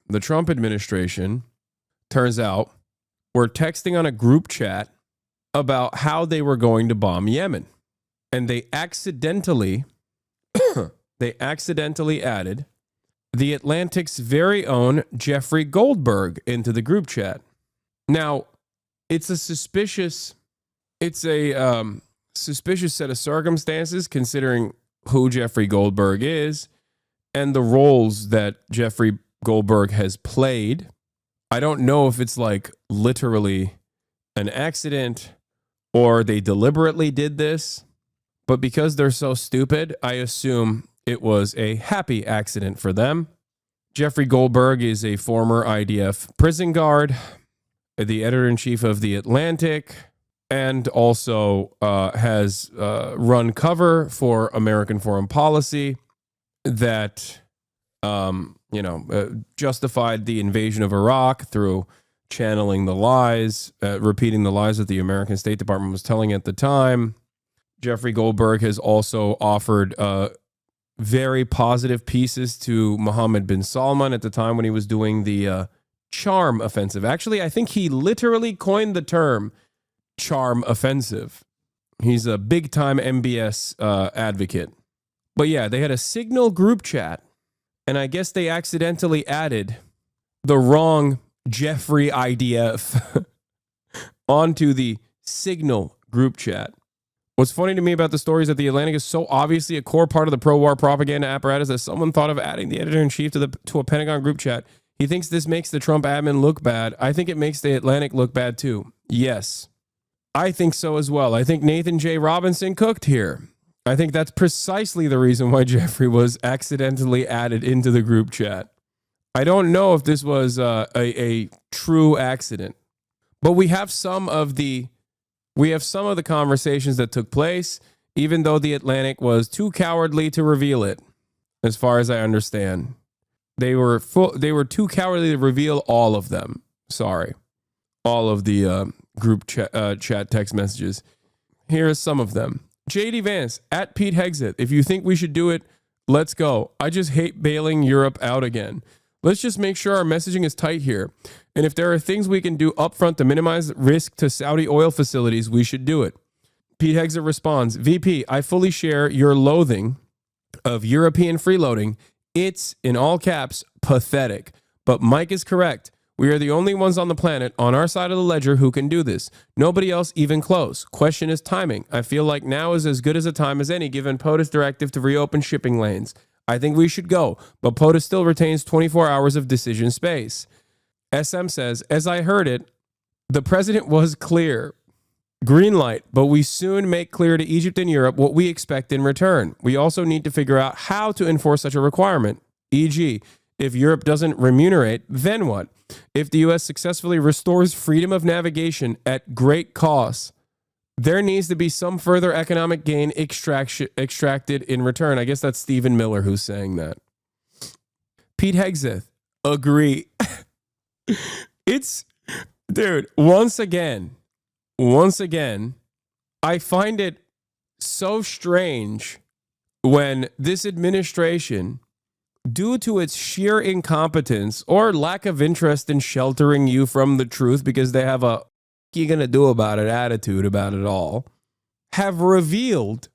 the Trump administration, turns out, were texting on a group chat about how they were going to bomb Yemen. And they accidentally added The Atlantic's very own Jeffrey Goldberg into the group chat. Now, it's a suspicious set of circumstances considering who Jeffrey Goldberg is and the roles that Jeffrey Goldberg has played. I don't know if it's like literally an accident or they deliberately did this, but because they're so stupid, I assume it was a happy accident for them. Jeffrey Goldberg is a former IDF prison guard, the editor-in-chief of The Atlantic, and also has run cover for American foreign policy that, justified the invasion of Iraq through channeling the lies, repeating the lies that the American State Department was telling at the time. Jeffrey Goldberg has also offered very positive pieces to Mohammed bin Salman at the time when he was doing the charm offensive. Actually, I think he literally coined the term charm offensive. He's a big-time MBS advocate. But yeah, they had a Signal group chat, and I guess they accidentally added the wrong Jeffrey IDF onto the Signal group chat. What's funny to me about the story is that The Atlantic is so obviously a core part of the pro-war propaganda apparatus that someone thought of adding the editor-in-chief to a Pentagon group chat. He thinks this makes the Trump admin look bad. I think it makes The Atlantic look bad too. Yes, I think so as well. I think Nathan J. Robinson cooked here. I think that's precisely the reason why Jeffrey was accidentally added into the group chat. I don't know if this was a true accident, but we have some of the conversations that took place, even though The Atlantic was too cowardly to reveal it, as far as I understand. They were too cowardly to reveal all of them. Sorry. All of the group chat text messages. Here are some of them. JD Vance, at Pete Hegseth. If you think we should do it, let's go. I just hate bailing Europe out again. Let's just make sure our messaging is tight here. And if there are things we can do upfront to minimize risk to Saudi oil facilities, we should do it. Pete Hegseth responds, VP, I fully share your loathing of European freeloading. It's, in all caps, pathetic. But Mike is correct. We are the only ones on the planet on our side of the ledger who can do this. Nobody else even close. Question is timing. I feel like now is as good as a time as any given POTUS directive to reopen shipping lanes. I think we should go, but POTUS still retains 24 hours of decision space. SM says, as I heard it, the president was clear. Green light, but we soon make clear to Egypt and Europe what we expect in return. We also need to figure out how to enforce such a requirement. E.g., if Europe doesn't remunerate, then what? If the U.S. successfully restores freedom of navigation at great cost, there needs to be some further economic gain extracted in return. I guess that's Stephen Miller who's saying that. Pete Hegseth, agree. Dude, once again, I find it so strange when this administration, due to its sheer incompetence or lack of interest in sheltering you from the truth because they have a you gonna do about it attitude about it all, have revealed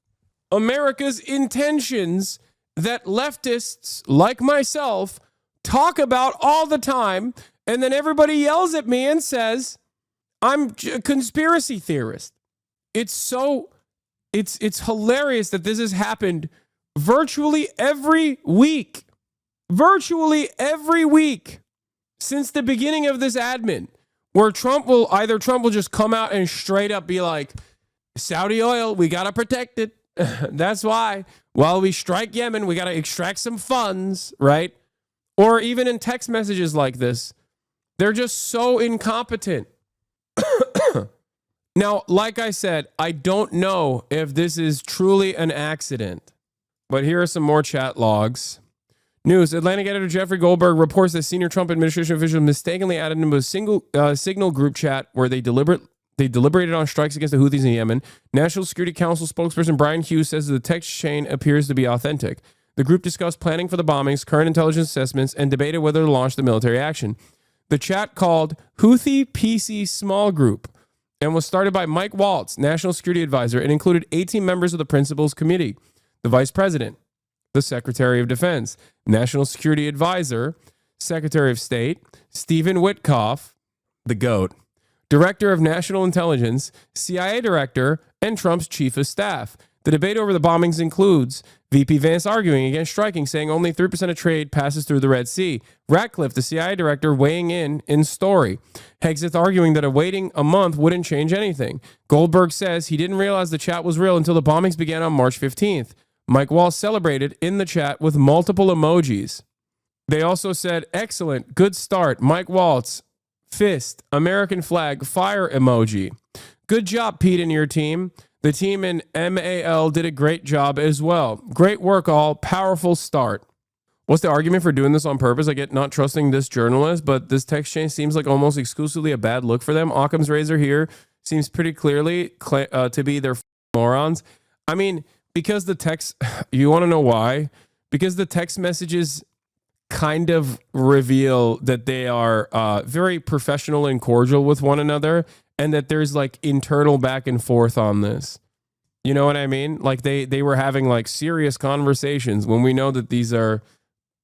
America's intentions that leftists like myself talk about all the time, and then everybody yells at me and says I'm a conspiracy theorist. It's hilarious that this has happened virtually every week. Virtually every week since the beginning of this admin, where Trump will just come out and straight up be like, Saudi oil, we got to protect it. That's why while we strike Yemen, we got to extract some funds, right? Or even in text messages like this, they're just so incompetent. Now, like I said, I don't know if this is truly an accident, but here are some more chat logs. News, Atlantic editor Jeffrey Goldberg reports that senior Trump administration officials mistakenly added into a Signal group chat where they deliberated on strikes against the Houthis in Yemen. National Security Council spokesperson Brian Hughes says the text chain appears to be authentic. The group discussed planning for the bombings, current intelligence assessments, and debated whether to launch the military action. The chat called Houthi PC Small Group and was started by Mike Waltz, National Security Advisor, and included 18 members of the Principals Committee, the Vice President, the Secretary of Defense, National Security Advisor, Secretary of State, Stephen Witkoff, the GOAT, Director of National Intelligence, CIA Director, and Trump's Chief of Staff. The debate over the bombings includes VP Vance arguing against striking, saying only 3% of trade passes through the Red Sea. Ratcliffe, the CIA director, weighing in story. Hegseth arguing that waiting a month wouldn't change anything. Goldberg says he didn't realize the chat was real until the bombings began on March 15th. Mike Waltz celebrated in the chat with multiple emojis. They also said, excellent, good start, Mike Waltz, fist, American flag, fire emoji. Good job, Pete and your team. The team in MAL did a great job as well. Great work, all. Powerful start. What's the argument for doing this on purpose? I get not trusting this journalist, but this text chain seems like almost exclusively a bad look for them. Occam's razor here seems pretty clearly to be their morons. I mean, because the text, you want to know why? Because the text messages kind of reveal that they are very professional and cordial with one another, and that there's like internal back and forth on this. You know what I mean? Like they were having like serious conversations when we know that these are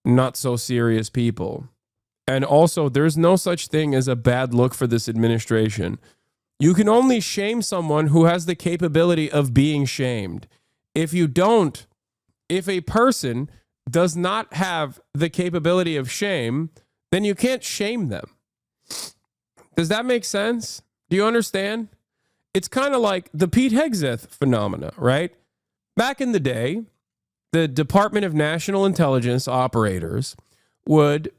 not so serious people. And also, there's no such thing as a bad look for this administration. You can only shame someone who has the capability of being shamed. If you don't, if a person does not have the capability of shame, then you can't shame them. Does that make sense? Do you understand? It's kind of like the Pete Hegseth phenomena, right? Back in the day, the Department of National Intelligence operators would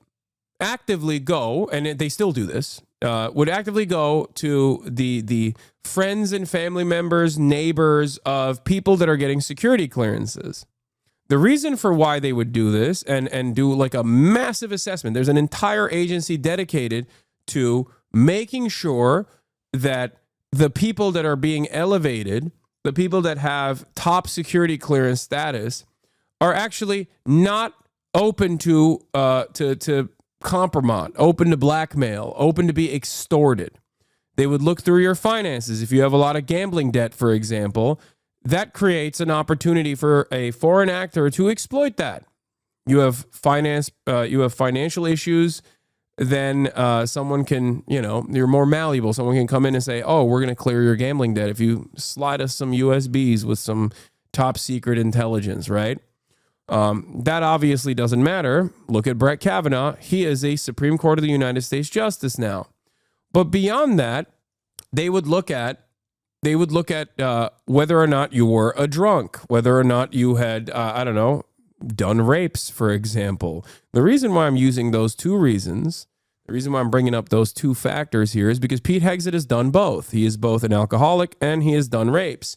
actively go, and they still do this, would actively go to the friends and family members, neighbors of people that are getting security clearances. The reason for why they would do this and do like a massive assessment, there's an entire agency dedicated to making sure that the people that are being elevated, the people that have top security clearance status, are actually not open to compromise, open to blackmail, open to be extorted. They would look through your finances. If you have a lot of gambling debt, for example, that creates an opportunity for a foreign actor to exploit that. You have financial issues, then someone can, you're more malleable. Someone can come in and say, oh, we're going to clear your gambling debt if you slide us some USBs with some top secret intelligence, right? That obviously doesn't matter. Look at Brett Kavanaugh. He is a Supreme Court of the United States justice now. But beyond that, they would look at whether or not you were a drunk, whether or not you had, done rapes, for example. The reason why I'm using those two reasons, the reason why I'm bringing up those two factors here is because Pete Hegseth has done both. He is both an alcoholic and he has done rapes.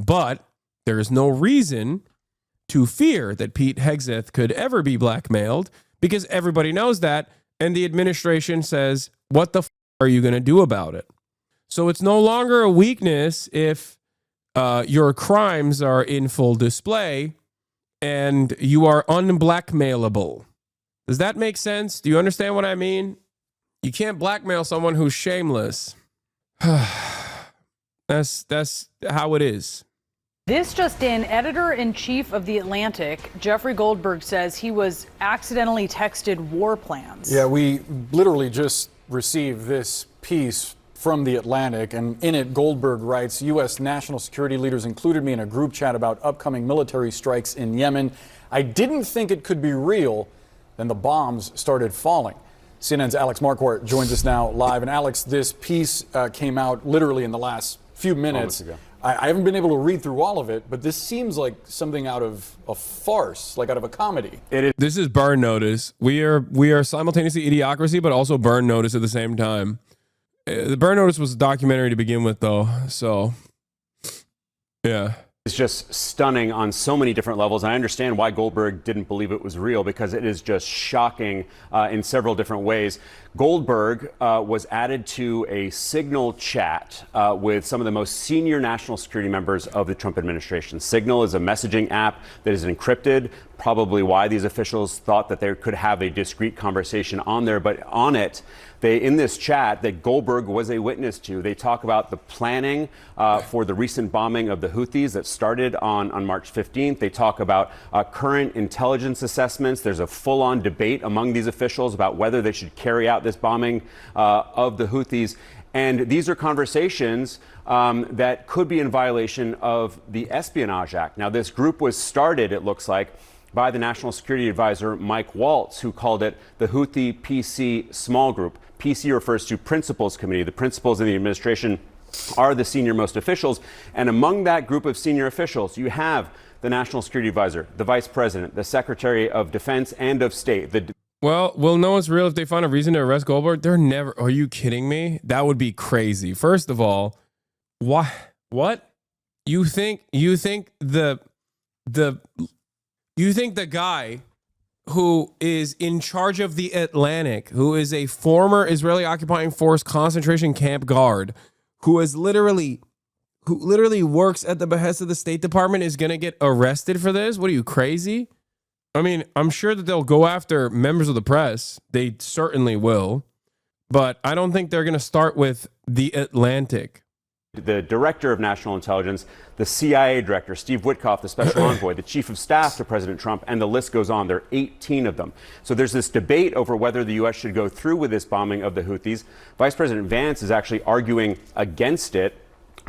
But there is no reason to fear that Pete Hegseth could ever be blackmailed because everybody knows that. And the administration says, what the are you going to do about it? So it's no longer a weakness if your crimes are in full display and you are unblackmailable. Does that make sense? Do you understand what I mean? You can't blackmail someone who's shameless. That's how it is. This just in, editor-in-chief of The Atlantic, Jeffrey Goldberg, says he was accidentally texted war plans. Yeah, we literally just received this piece from The Atlantic, and in it, Goldberg writes, U.S. national security leaders included me in a group chat about upcoming military strikes in Yemen. I didn't think it could be real. Then the bombs started falling. CNN's Alex Marquardt joins us now live. And Alex, this piece came out literally in the last few minutes. I haven't been able to read through all of it, but this seems like something out of a farce, like out of a comedy. This is Burn Notice. We are simultaneously Idiocracy, but also Burn Notice at the same time. The Burn Notice was a documentary to begin with, though, so yeah. It's just stunning on so many different levels. And I understand why Goldberg didn't believe it was real, because it is just shocking in several different ways. Goldberg was added to a Signal chat with some of the most senior national security members of the Trump administration. Signal is a messaging app that is encrypted, probably why these officials thought that they could have a discreet conversation on there. But on it, in this chat that Goldberg was a witness to, they talk about the planning for the recent bombing of the Houthis that started on March 15th. They talk about current intelligence assessments. There's a full-on debate among these officials about whether they should carry out this bombing of the Houthis. And these are conversations that could be in violation of the Espionage Act. Now, this group was started, it looks like, by the National Security Advisor Mike Waltz, who called it the Houthi PC Small Group. PC refers to Principals Committee. The principals in the administration are the senior-most officials. And among that group of senior officials, you have the National Security Advisor, the Vice President, the Secretary of Defense and of State. Well, we'll know it's real if they find a reason to arrest Goldberg. They're never. Are you kidding me? That would be crazy. First of all, why? What? You think the guy who is in charge of the Atlantic, who is a former Israeli occupying force concentration camp guard, who literally works at the behest of the State Department, is going to get arrested for this? What are you, crazy? I mean, I'm sure that they'll go after members of the press. They certainly will. But I don't think they're going to start with the Atlantic. The director of national intelligence, the CIA director, Steve Witkoff, the special envoy, the chief of staff to President Trump, and the list goes on. There are 18 of them. So there's this debate over whether the U.S. should go through with this bombing of the Houthis. Vice President Vance is actually arguing against it,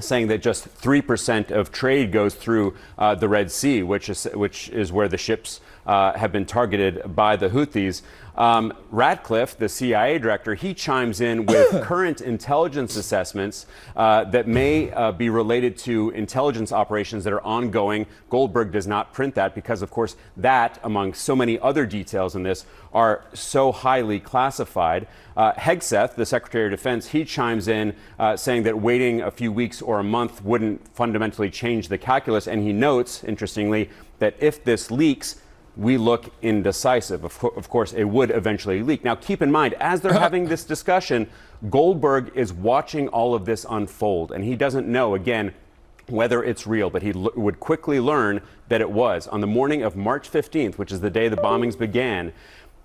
saying that just 3% of trade goes through the Red Sea, which is where the ships have been targeted by the Houthis. Ratcliffe, the CIA director, he chimes in with current intelligence assessments that may be related to intelligence operations that are ongoing. Goldberg does not print that because, of course, that, among so many other details in this, are so highly classified. Hegseth, the Secretary of Defense, he chimes in saying that waiting a few weeks or a month wouldn't fundamentally change the calculus. And he notes, interestingly, that if this leaks, we look indecisive. Of course, it would eventually leak. Now, keep in mind, as they're having this discussion, Goldberg is watching all of this unfold, and he doesn't know, again, whether it's real, but he would quickly learn that it was. On the morning of March 15th, which is the day the bombings began,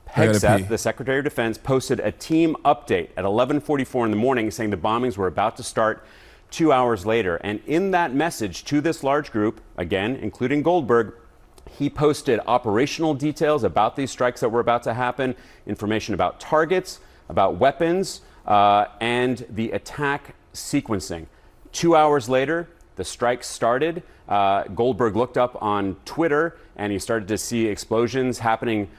Hegseth, the Secretary of Defense, posted a team update at 11:44 in the morning saying the bombings were about to start 2 hours later. And in that message to this large group, again, including Goldberg, he posted operational details about these strikes that were about to happen, information about targets, about weapons, and the attack sequencing. 2 hours later, the strikes started. Goldberg looked up on Twitter, and he started to see explosions happening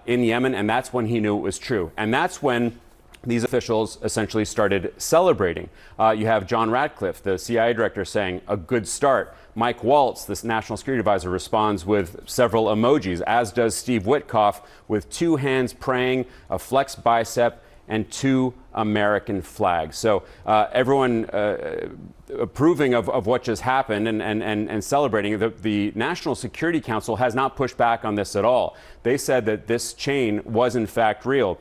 in Yemen, and that's when he knew it was true. And that's when these officials essentially started celebrating. You have John Ratcliffe, the CIA director, saying, "A good start." Mike Waltz, this National Security Advisor, responds with several emojis, as does Steve Witkoff, with two hands praying, a flexed bicep, and two American flags. So everyone approving of what just happened and celebrating. The National Security Council has not pushed back on this at all. They said that this chain was in fact real.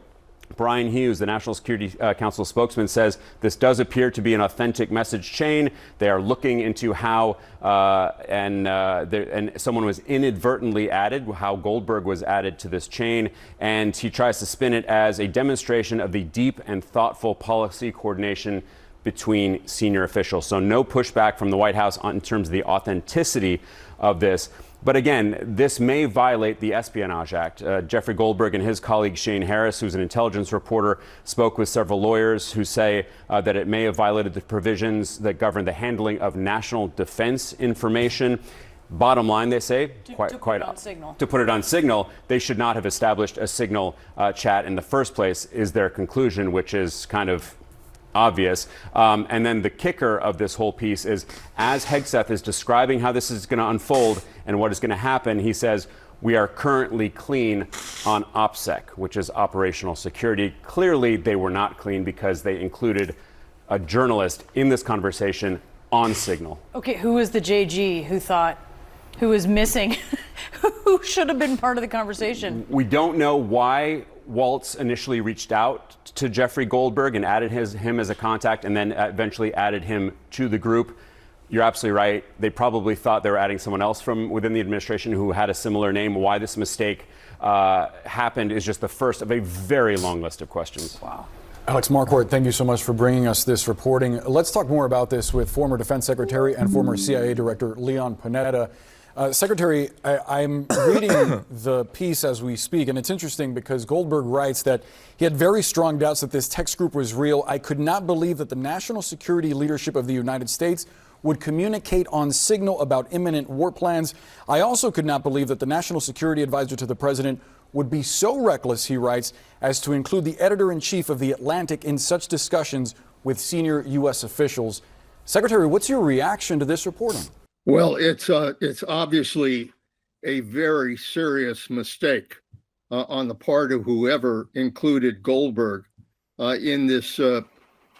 Brian Hughes, the National Security Council spokesman, says this does appear to be an authentic message chain. They are looking into how and someone was inadvertently added, how Goldberg was added to this chain, and he tries to spin it as a demonstration of the deep and thoughtful policy coordination between senior officials. So no pushback from the White House in terms of the authenticity of this. But again, this may violate the Espionage Act. Jeffrey Goldberg and his colleague Shane Harris, who's an intelligence reporter, spoke with several lawyers who say that it may have violated the provisions that govern the handling of national defense information. Bottom line, they say, to put it on Signal, they should not have established a Signal chat in the first place, is their conclusion, which is kind of obvious. And then the kicker of this whole piece is, as Hegseth is describing how this is going to unfold and what is going to happen, he says, we are currently clean on OPSEC, which is operational security. Clearly, they were not clean because they included a journalist in this conversation on Signal. Okay, who was the JG who was missing, who should have been part of the conversation? We don't know why Waltz initially reached out to Jeffrey Goldberg and added him as a contact and then eventually added him to the group. You're absolutely right. They probably thought they were adding someone else from within the administration who had a similar name. Why this mistake happened is just the first of a very long list of questions. Wow. Alex Marquardt, thank you so much for bringing us this reporting. Let's talk more about this with former Defense Secretary and former CIA Director Leon Panetta. Secretary, I'm reading the piece as we speak, and it's interesting because Goldberg writes that he had very strong doubts that this text group was real. I could not believe that the national security leadership of the United States would communicate on signal about imminent war plans. I also could not believe that the national security advisor to the president would be so reckless, he writes, as to include the editor-in-chief of The Atlantic in such discussions with senior U.S. officials. Secretary, what's your reaction to this reporting? Well, it's obviously a very serious mistake on the part of whoever included Goldberg in this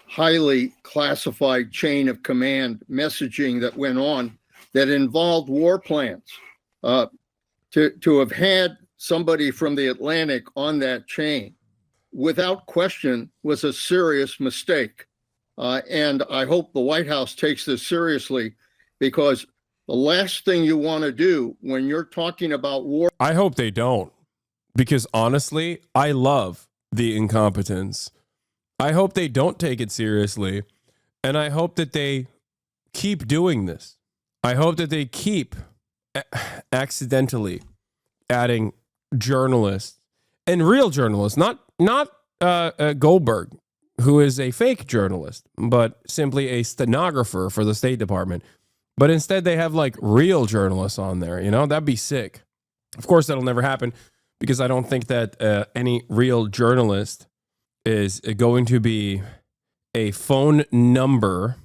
highly classified chain of command messaging that went on that involved war plans. To have had somebody from the Atlantic on that chain, without question, was a serious mistake. And I hope the White House takes this seriously, because the last thing you want to do when you're talking about war. I hope they don't, because honestly, I love the incompetence. I hope they don't take it seriously, and I hope that they keep doing this. I hope that they keep accidentally adding journalists, and real journalists, not Goldberg, who is a fake journalist, but simply a stenographer for the State Department. But instead they have like real journalists on there, you know, that'd be sick. Of course, that'll never happen, because I don't think that any real journalist is going to be a phone number,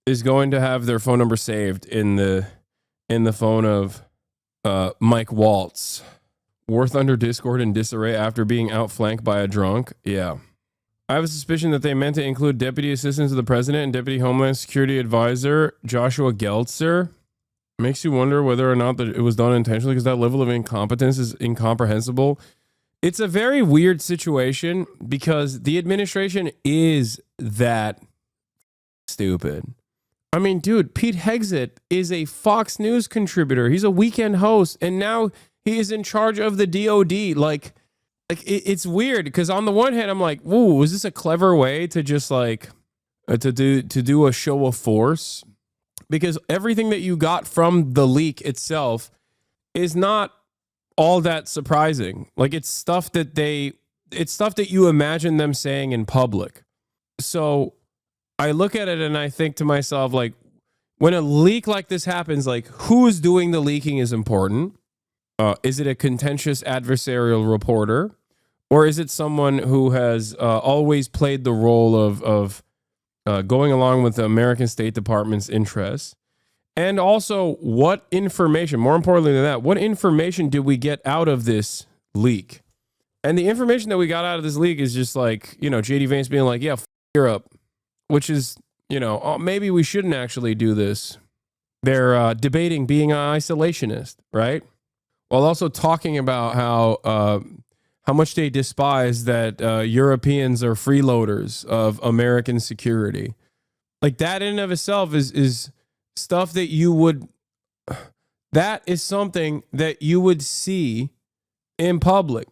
is going to have their phone number saved in the phone of Mike Waltz. Worth under discord and disarray after being outflanked by a drunk. Yeah. I have a suspicion that they meant to include Deputy Assistant to the President and Deputy Homeland Security Advisor Joshua Geltzer. Makes you wonder whether or not that it was done intentionally, because that level of incompetence is incomprehensible. It's a very weird situation because the administration is that stupid. I mean, dude, Pete Hegseth is a Fox News contributor. He's a weekend host, and now he is in charge of the DOD. Like it's weird, because on the one hand, I'm like, "Whoa, was this a clever way to just like to do a show of force?" Because everything that you got from the leak itself is not all that surprising. Like it's stuff that you imagine them saying in public. So I look at it and I think to myself, like, when a leak like this happens, like, who is doing the leaking is important. Is it a contentious adversarial reporter? Or is it someone who has always played the role of going along with the American State Department's interests? And also, what information, more importantly than that, what information did we get out of this leak? And the information that we got out of this leak is just like, you know, J.D. Vance being like, yeah, Europe, which is, you know, oh, maybe we shouldn't actually do this. They're debating being an isolationist, right? While also talking about how much they despise that Europeans are freeloaders of American security. Like that in and of itself is stuff that that is something that you would see in public.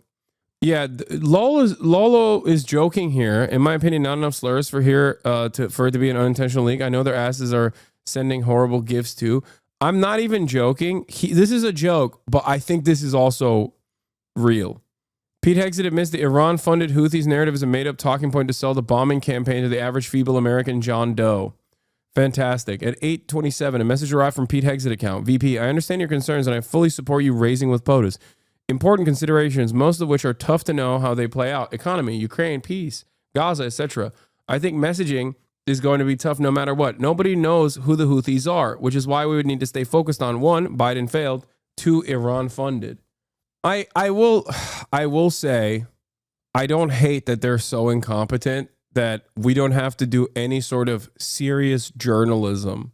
Yeah, Lolo is joking here. In my opinion, not enough slurs for it to be an unintentional leak. I know their asses are sending horrible gifts too. I'm not even joking. This is a joke, but I think this is also real. Pete Hegseth admits the Iran-funded Houthis narrative is a made-up talking point to sell the bombing campaign to the average feeble American John Doe. Fantastic. At 8:27, a message arrived from Pete Hegseth account. VP, I understand your concerns and I fully support you raising with POTUS. Important considerations, most of which are tough to know how they play out. Economy, Ukraine, peace, Gaza, etc. I think messaging is going to be tough no matter what. Nobody knows who the Houthis are, which is why we would need to stay focused on 1, Biden failed, 2, Iran funded. I will say I don't hate that they're so incompetent that we don't have to do any sort of serious journalism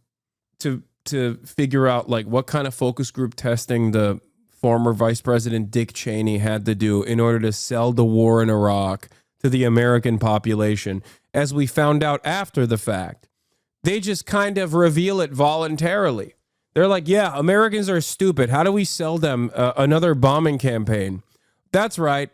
to figure out like what kind of focus group testing the former Vice President Dick Cheney had to do in order to sell the war in Iraq to the American population, as we found out after the fact They just kind of reveal it voluntarily. They're like, yeah, Americans are stupid. How do we sell them another bombing campaign? That's right.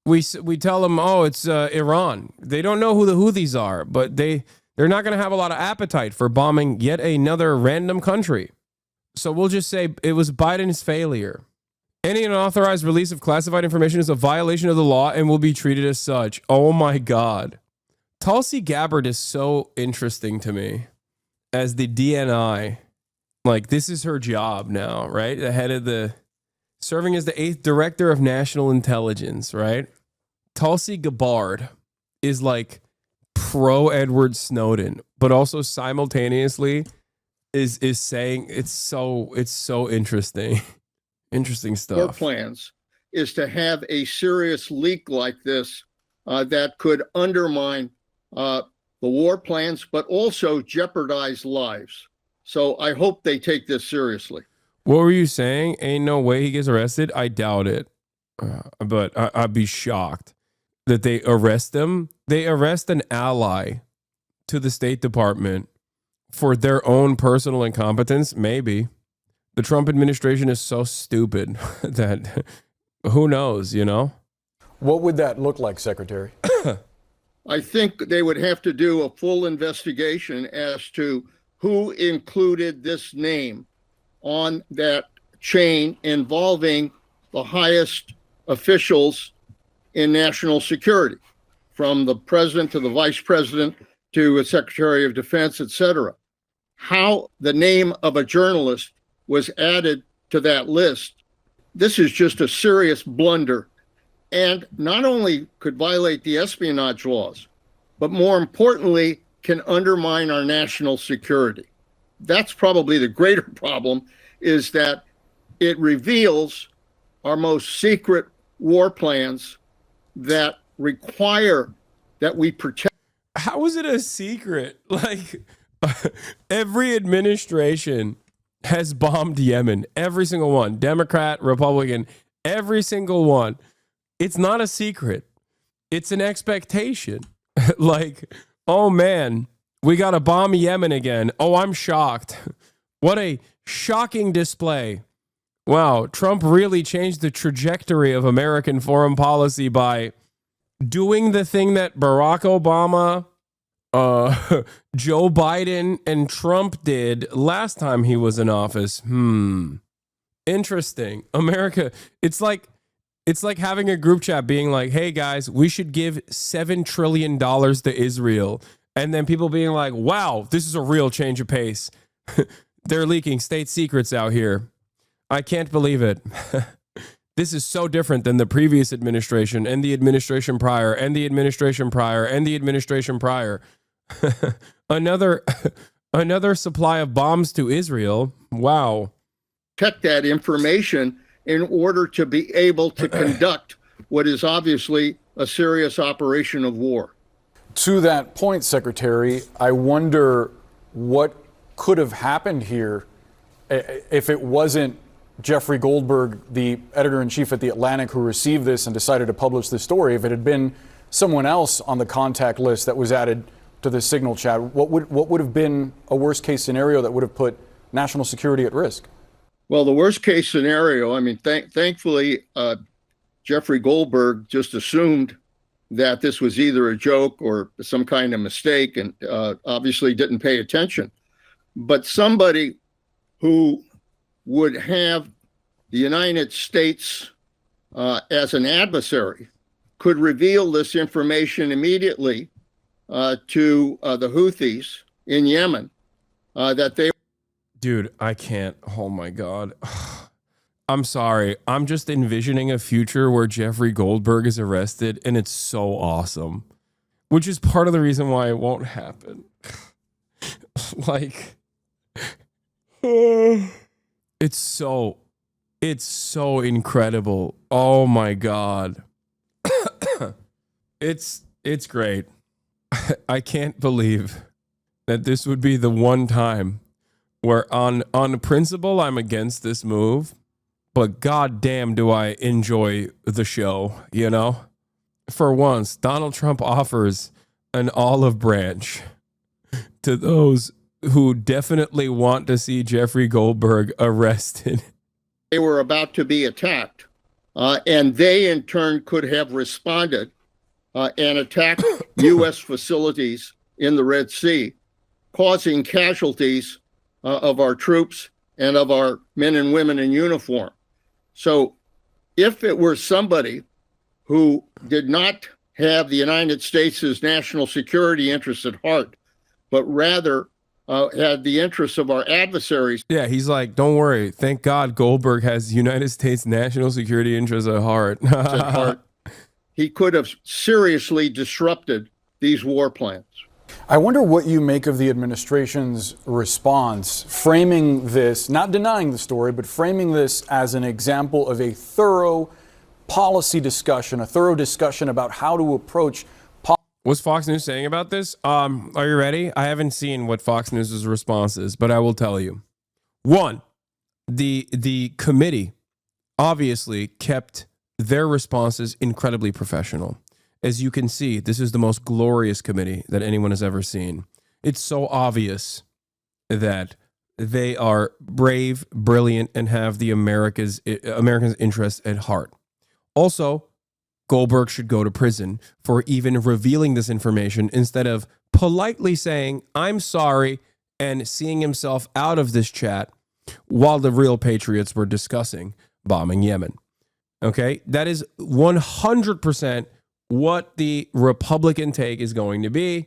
We tell them, oh, it's Iran. They don't know who the Houthis are, but they're not going to have a lot of appetite for bombing yet another random country. So we'll just say it was Biden's failure. Any unauthorized release of classified information is a violation of the law and will be treated as such. Oh my God. Tulsi Gabbard is so interesting to me as the DNI. Like, this is her job now, right? The head of serving as the 8th director of national intelligence, right? Tulsi Gabbard is like pro Edward Snowden, but also simultaneously is saying it's so interesting. Interesting stuff. War plans is to have a serious leak like this that could undermine the war plans, but also jeopardize lives. So I hope they take this seriously. What were you saying? Ain't no way he gets arrested? I doubt it. But I'd be shocked that they arrest him. They arrest an ally to the State Department for their own personal incompetence. Maybe. The Trump administration is so stupid that who knows, you know? What would that look like, Secretary? I think they would have to do a full investigation as to who included this name on that chain involving the highest officials in national security, from the president to the vice president to a secretary of defense, et cetera. How the name of a journalist was added to that list, this is just a serious blunder, and not only could violate the espionage laws, but more importantly, can undermine our national security. That's probably the greater problem, is that it reveals our most secret war plans that require that we protect. How is it a secret? Like, every administration has bombed Yemen. Every single one. Democrat, Republican, every single one. It's not a secret. It's an expectation. Like, oh man, we got to bomb Yemen again. Oh, I'm shocked. What a shocking display. Wow, Trump really changed the trajectory of American foreign policy by doing the thing that Barack Obama, Joe Biden, and Trump did last time he was in office. Interesting. America, it's like having a group chat being like, hey guys, we should give $7 trillion to Israel. And then people being like, wow, this is a real change of pace. They're leaking state secrets out here. I can't believe it. This is so different than the previous administration and the administration prior and the administration prior and the administration prior. Another supply of bombs to Israel. Wow. Protect that information in order to be able to conduct what is obviously a serious operation of war. To that point, Secretary, I wonder what could have happened here if it wasn't Jeffrey Goldberg, the editor-in-chief at The Atlantic, who received this and decided to publish this story. If it had been someone else on the contact list that was added to the Signal chat, what would have been a worst-case scenario that would have put national security at risk? Well, the worst-case scenario, I mean, thankfully, Jeffrey Goldberg just assumed that this was either a joke or some kind of mistake, and obviously didn't pay attention. But somebody who would have the United States as an adversary could reveal this information immediately to the Houthis in Yemen that they. Dude, I can't. Oh my God. I'm sorry. I'm just envisioning a future where Jeffrey Goldberg is arrested, and it's so awesome, which is part of the reason why it won't happen. Like, it's so incredible. Oh my God. It's great. I can't believe that this would be the one time where on principle I'm against this move, but goddamn do I enjoy the show, you know? For once, Donald Trump offers an olive branch to those who definitely want to see Jeffrey Goldberg arrested. They were about to be attacked, and they in turn could have responded and attacked U.S. facilities in the Red Sea, causing casualties of our troops and of our men and women in uniform. So if it were somebody who did not have the United States' national security interests at heart, but rather had the interests of our adversaries. Yeah, he's like, don't worry. Thank God Goldberg has United States national security interests at heart. He could have seriously disrupted these war plans. I wonder what you make of the administration's response, framing this, not denying the story, but framing this as an example of a thorough policy discussion, a thorough discussion about how to approach. What's Fox News saying about this? Are you ready? I haven't seen what Fox News' response is, but I will tell you. One, the committee obviously kept their responses incredibly professional. As you can see, this is the most glorious committee that anyone has ever seen. It's so obvious that they are brave, brilliant, and have the America's interests at heart. Also, Goldberg should go to prison for even revealing this information instead of politely saying, I'm sorry, and seeing himself out of this chat while the real patriots were discussing bombing Yemen. Okay, that is 100% what the Republican take is going to be,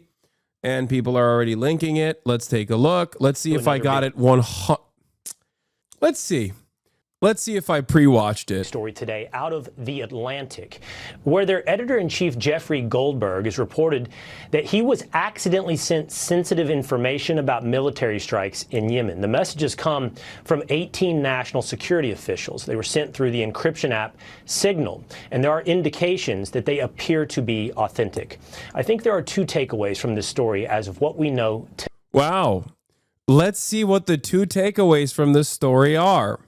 and people are already linking it. Let's take a look. Let's see if I got it 100. Let's see if I pre-watched it. Story today out of The Atlantic, where their editor-in-chief Jeffrey Goldberg has reported that he was accidentally sent sensitive information about military strikes in Yemen. The messages come from 18 national security officials. They were sent through the encryption app Signal, and there are indications that they appear to be authentic. I think there are two takeaways from this story as of what we know. Wow. Let's see what the two takeaways from this story are.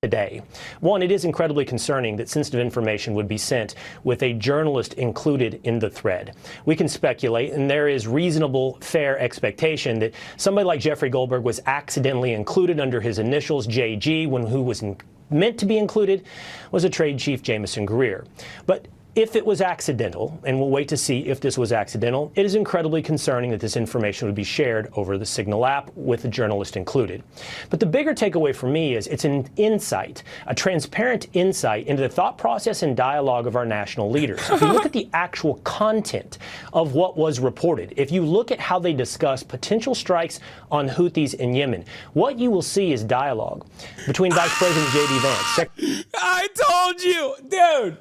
Today. One, it is incredibly concerning that sensitive information would be sent with a journalist included in the thread. We can speculate, and there is reasonable, fair expectation that somebody like Jeffrey Goldberg was accidentally included under his initials, JG, when who was meant to be included was a trade chief, Jameson Greer. But if it was accidental, and we'll wait to see if this was accidental, it is incredibly concerning that this information would be shared over the Signal app with a journalist included. But the bigger takeaway for me is it's an insight, a transparent insight into the thought process and dialogue of our national leaders. If you look at the actual content of what was reported, if you look at how they discuss potential strikes on Houthis in Yemen, what you will see is dialogue between Vice President J.D. Vance. I told you, dude.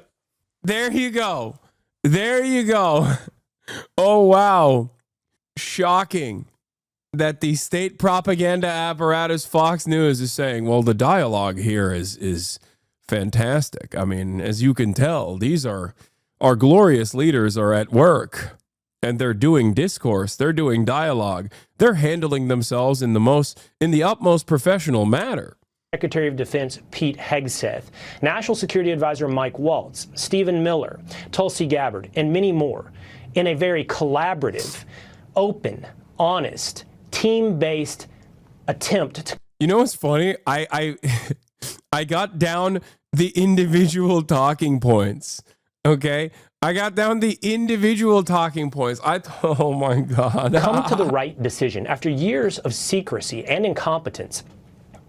There you go. There you go. Oh, wow. Shocking that the state propaganda apparatus Fox News is saying, well, the dialogue here is fantastic. I mean, as you can tell, these are our glorious leaders are at work and they're doing discourse. They're doing dialogue. They're handling themselves in the utmost professional manner. Secretary of Defense Pete Hegseth, National Security Advisor Mike Waltz, Stephen Miller, Tulsi Gabbard, and many more in a very collaborative, open, honest, team-based attempt to... You know what's funny? I got down the individual talking points, okay? I got down the individual talking points. Oh, my God. come to the right decision after years of secrecy and incompetence.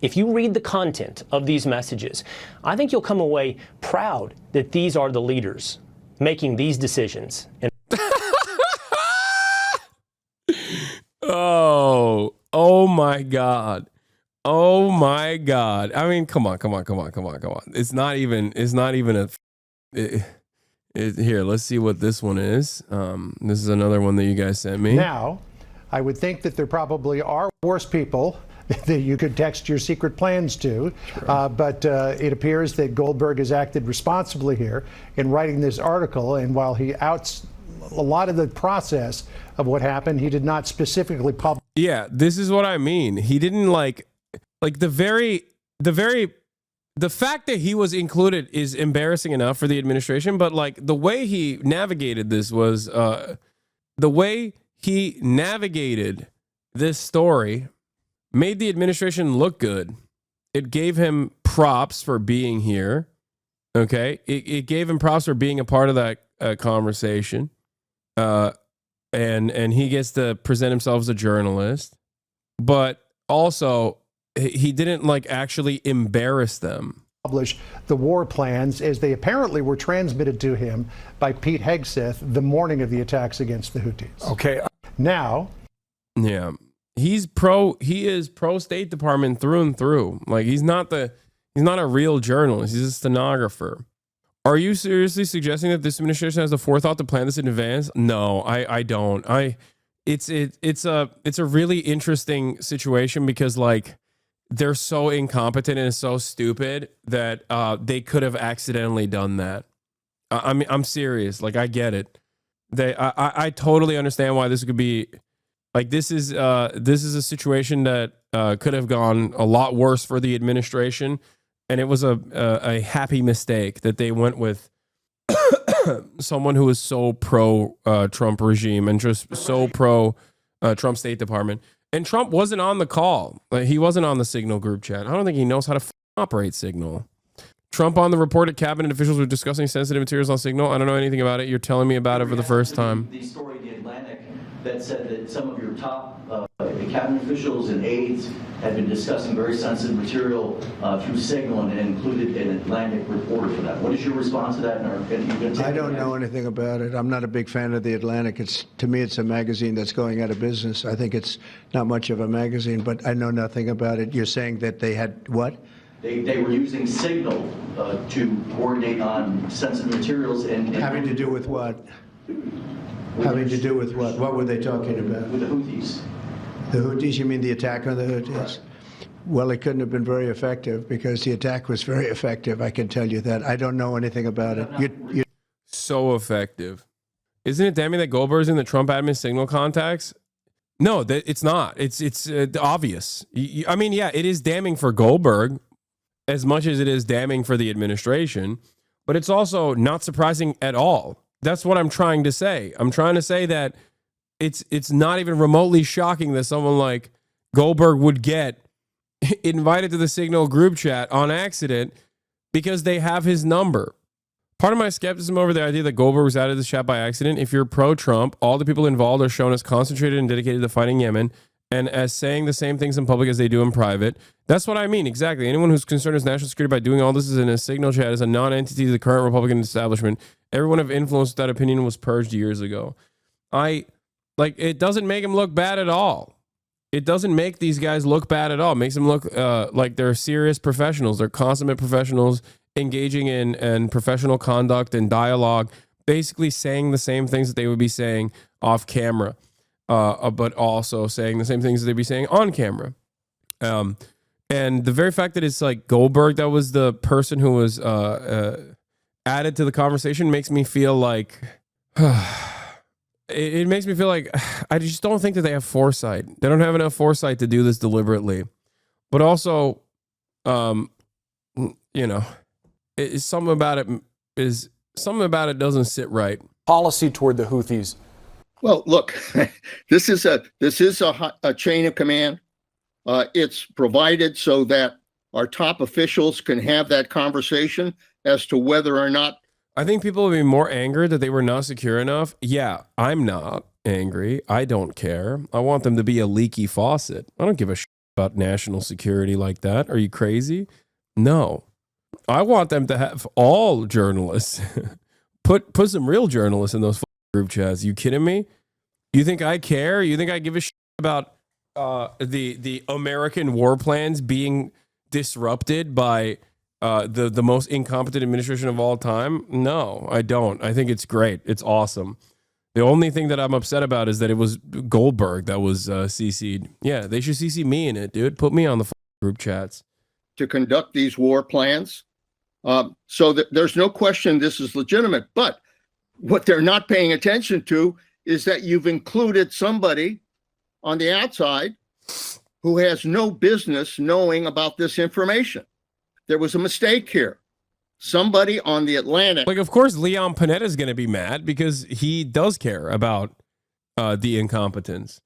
If you read the content of these messages, I think you'll come away proud that these are the leaders making these decisions. Oh my God. Oh my God. I mean, come on. It's not even here, let's see what this one is. This is another one that you guys sent me. Now, I would think that there probably are worse people that you could text your secret plans to. But it appears that Goldberg has acted responsibly here in writing this article. And while he outs a lot of the process of what happened, he did not specifically publish. Yeah, this is what I mean. He didn't like the fact that he was included is embarrassing enough for the administration. But like the way he navigated this was the way he navigated this story made the administration look good. It gave him props for being here. Okay. It gave him props for being a part of that conversation. And he gets to present himself as a journalist. But also, he didn't like actually embarrass them. Publish the war plans as they apparently were transmitted to him by Pete Hegseth the morning of the attacks against the Houthis. Okay. Now, Yeah. He is pro State Department through and through. Like he's not a real journalist. He's a stenographer. Are you seriously suggesting that this administration has the forethought to plan this in advance? No, I don't. It's a really interesting situation because like they're so incompetent and so stupid that they could have accidentally done that. I mean, I'm serious. Like I get it. I totally understand why this could be like this is a situation that could have gone a lot worse for the administration, and it was a happy mistake that they went with someone who is so pro Trump regime and just so pro Trump State Department. And Trump wasn't on the call. Like, he wasn't on the Signal group chat. I don't think he knows how to operate Signal. Trump on the report that cabinet officials were discussing sensitive materials on Signal. I don't know anything about it. You're telling me about it for the first time. The story in The Atlantic that said that some of your top cabinet officials and aides had been discussing very sensitive material through Signal and included an Atlantic reporter for that. What is your response to that? I don't know anything about it. I'm not a big fan of The Atlantic. To me, it's a magazine that's going out of business. I think it's not much of a magazine, but I know nothing about it. You're saying that they had what? They were using Signal to coordinate on sensitive materials and Having to do with what? Having to do with what? What were they talking about? With the Houthis. The Houthis? You mean the attack on the Houthis? Right. Well, it couldn't have been very effective because the attack was very effective. I can tell you that. I don't know anything about it. So effective. Isn't it damning that Goldberg's in the Trump admin Signal contacts? No, it's not. It's obvious. I mean, yeah, it is damning for Goldberg as much as it is damning for the administration, but it's also not surprising at all. That's what I'm trying to say. I'm trying to say that it's not even remotely shocking that someone like Goldberg would get invited to the Signal group chat on accident because they have his number. Part of my skepticism over the idea that Goldberg was added to the chat by accident, if you're pro-Trump, all the people involved are shown as concentrated and dedicated to fighting Yemen and as saying the same things in public as they do in private. That's what I mean, exactly. Anyone who's concerned with national security by doing all this is in a Signal chat is a non-entity to the current Republican establishment. Everyone of influence with that opinion was purged years ago. It doesn't make him look bad at all. It doesn't make these guys look bad at all. It makes them look like they're serious professionals. They're consummate professionals engaging in professional conduct and dialogue, basically saying the same things that they would be saying off camera, but also saying the same things that they'd be saying on camera. And the very fact that it's like Goldberg that was the person who was added to the conversation makes me feel like it makes me feel like I just don't think that they have foresight. They don't have enough foresight to do this deliberately. But also, it's something about it doesn't sit right. Policy toward the Houthis. Well, look, this is a chain of command. It's provided so that our top officials can have that conversation as to whether or not. I think people would be more angered that they were not secure enough. Yeah, I'm not angry. I don't care. I want them to be a leaky faucet. I don't give a shit about national security like that. Are you crazy? No. I want them to have all journalists. Put some real journalists in those group chats. You kidding me? You think I care? You think I give a shit about the American war plans being disrupted by the most incompetent administration of all time? No, I don't. I think it's great. It's awesome. The only thing that I'm upset about is that it was Goldberg that was CC'd. Yeah, they should CC me in it, dude. Put me on the group chats. To conduct these war plans. So that there's no question this is legitimate. But what they're not paying attention to is that you've included somebody on the outside who has no business knowing about this information. There was a mistake here. Somebody on the Atlantic. Like, of course, Leon Panetta is going to be mad because he does care about the incompetence.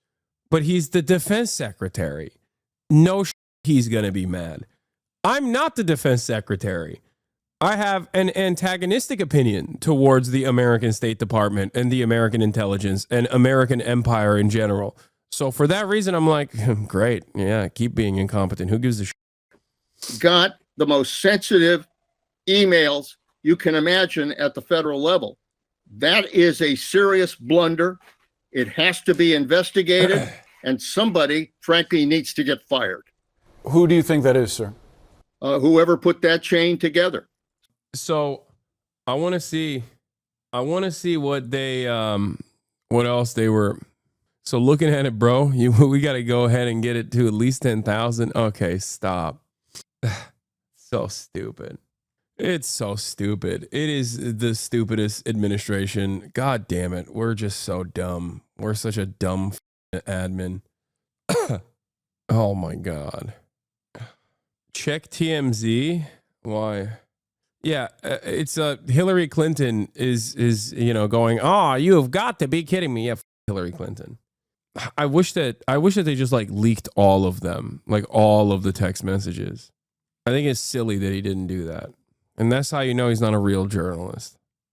But he's the defense secretary. no he's going to be mad. I'm not the defense secretary. I have an antagonistic opinion towards the American State Department and the American intelligence and American empire in general. So for that reason, I'm like, great. Yeah, keep being incompetent. Who gives a shit? Got the most sensitive emails you can imagine at the federal level. That is a serious blunder. It has to be investigated, and somebody, frankly, needs to get fired. Who do you think that is, sir? Whoever put that chain together. So I want to see what they, what else they were. So looking at it, bro, we got to go ahead and get it to at least 10,000. Okay, stop. So stupid. It's so stupid. It is the stupidest administration. God damn it. We're just so dumb. We're such a dumb admin. Oh my God. Check TMZ. Why? Yeah, it's Hillary Clinton is going, "Oh, you have got to be kidding me." Yeah, Hillary Clinton. I wish that they just like leaked all of them, like all of the text messages. I think it's silly that he didn't do that. And that's how you know he's not a real journalist.